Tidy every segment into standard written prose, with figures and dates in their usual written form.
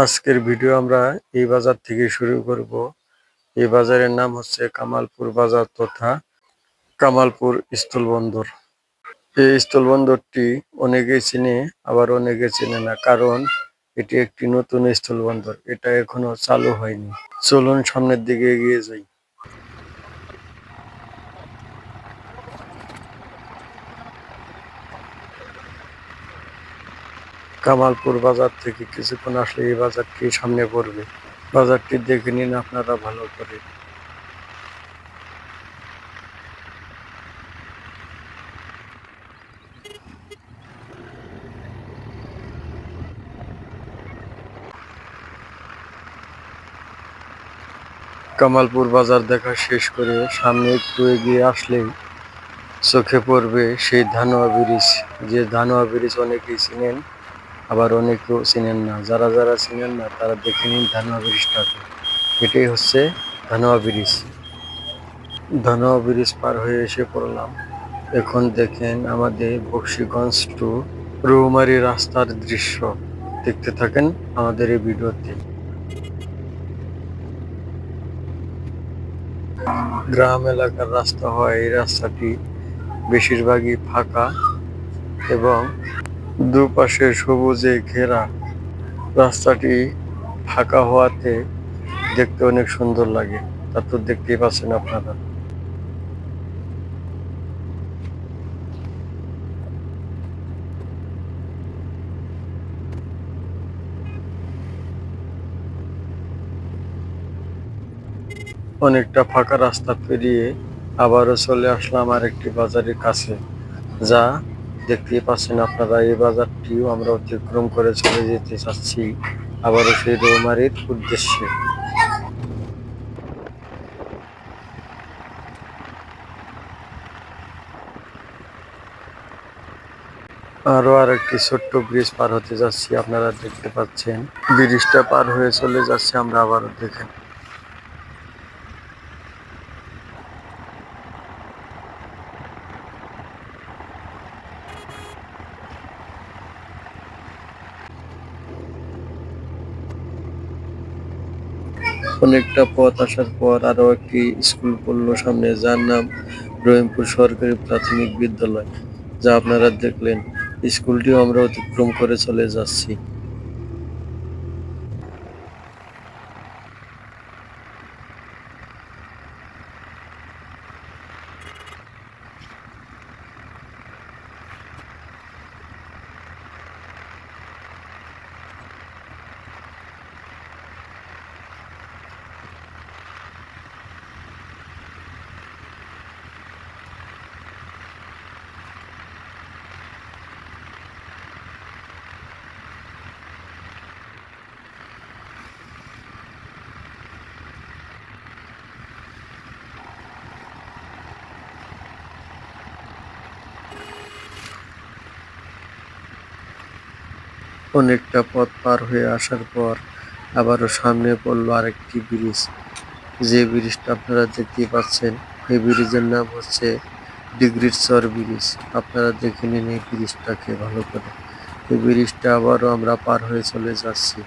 আজকের ভিডিও আমরা এই বাজার থেকে শুরু করব। এই বাজারের নাম হচ্ছে কামালপুর বাজার তথা কামালপুর স্থলবন্দর। এই স্থলবন্দরটি অনেকেই চিনে, আবার অনেকে চেনে না, কারণ এটি একটি নতুন স্থলবন্দর। এটা এখনো চালু হয়নি। চলুন সামনের দিকে এগিয়ে যাই। কামালপুর বাজার থেকে কিছুক্ষণ আসলে এই বাজারটি সামনে পড়বে। বাজারটি দেখে নিন আপনারা ভালো করে। কামালপুর বাজার দেখা শেষ করে সামনে একটু এগিয়ে আসলেই চোখে পড়বে সেই ধানোয়া ব্রিজ। যে ধানোয়া ব্রিজ অনেকেই চিনেন, আবার অনেকেও চিনেন না। যারা যারা চিনেন না তারা দেখে নিন ধানোয়া ব্রিজটাকে। এটাই হচ্ছে ধানোয়া ব্রিজ। ধানোয়া ব্রিজ পার হয়ে এসে পড়লাম। এখন দেখেন আমাদের বকশীগঞ্জ টু রৌমারী রাস্তার দৃশ্য। দেখতে থাকেন আমাদের এই ভিডিওতে। গ্রাম এলাকার রাস্তা হয়, এই রাস্তাটি বেশিরভাগই ফাঁকা এবং দুপাশে সবুজে ঘেরা। রাস্তাটি ফাঁকা হওয়াতে দেখতে অনেক সুন্দর লাগে। তা তো দেখতেই পাচ্ছেন আপনারা। অনেকটা ফাঁকা রাস্তা পেরিয়ে আবারও চলে আসলাম আরেকটি বাজারের কাছে, যা দেখতেই পাচ্ছেন আপনারা। এই বাজারটিও আমরা অতিক্রম করে চলে যেতে চাচ্ছি আবারও সেই রৌমারীর উদ্দেশ্যে। আরো আরেকটি ছোট্ট ব্রিজ পার হতে যাচ্ছি, আপনারা দেখতে পাচ্ছেন। ব্রিজটা পার হয়ে চলে যাচ্ছে আমরা আবারও, দেখেন। অনেকটা পথ আসার পর আরো একটি স্কুল পড়লো সামনে, যার নাম রহিমপুর সরকারি প্রাথমিক বিদ্যালয়, যা আপনারা দেখলেন। স্কুলটিও আমরা অতিক্রম করে চলে যাচ্ছি। অনেকটা পথ পার হয়ে আসার পর আবারও সামনে পড়লো আরেকটি ব্রিজ। যে ব্রিজটা আপনারা দেখতে পাচ্ছেন, এই ব্রিজের নাম হচ্ছে ডিগ্রির চর ব্রিজ। আপনারা দেখে নিন এই ব্রিজটাকে ভালো করে। এই ব্রিজটা আবারও আমরা পার হয়ে চলে যাচ্ছি।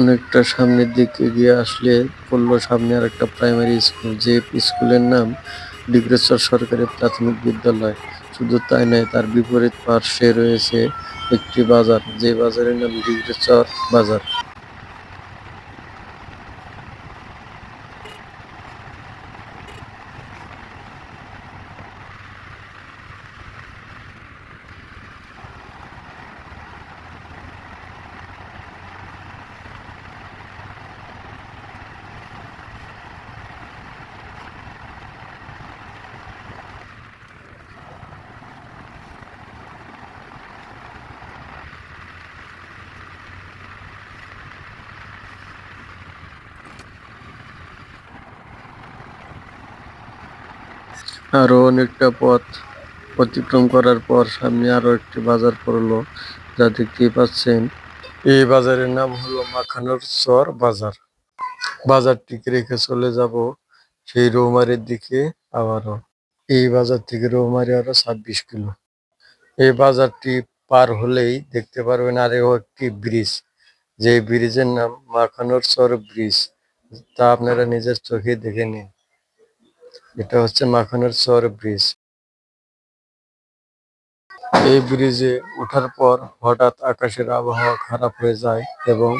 অনেকটা সামনের দিকে গিয়ে আসলে পড়লো সামনে আর একটা প্রাইমারি স্কুল, যে স্কুলের নাম ডিগ্রেশ্বর সরকারি প্রাথমিক বিদ্যালয়। শুধু তাই নয়, তার বিপরীত পার্শ্বে রয়েছে একটি বাজার, যে বাজারের নাম ডিগ্রেশ্বর বাজার। আরো অনেকটা পথ অতিক্রম করার পর সামনে আরো একটি বাজার পড়লো, যা দেখতেই পাচ্ছেন। এই বাজারের নাম হলো মাখানোর চর বাজার। বাজারটিকে রেখে চলে যাব সেই রৌমারির দিকে আবারও। এই বাজার থেকে রৌমারি আরো 26 কিলো। এই বাজারটি পার হলেই দেখতে পারবেন আরও একটি ব্রিজ, যে ব্রিজের নাম মাখানোর চর ব্রিজ। তা আপনারা নিজের চোখে দেখে নিন। এটা হচ্ছে মাখানোর চর ব্রিজ। এই ব্রিজে ওঠার পর হঠাৎ আকাশের আবহাওয়া খারাপ হয়ে যায় এবং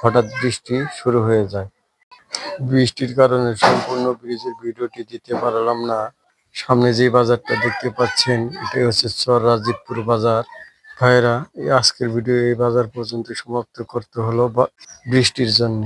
হঠাৎ বৃষ্টি শুরু হয়ে যায়। বৃষ্টির কারণে সম্পূর্ণ ব্রিজের ভিডিওটি দিতে পারলাম না। সামনে যে বাজারটা দেখতে পাচ্ছেন এটাই হচ্ছে চর রাজীবপুর বাজার। ভাইরা, এই আজকের ভিডিও এই বাজার পর্যন্ত সমাপ্ত করতে হলো বৃষ্টির জন্য।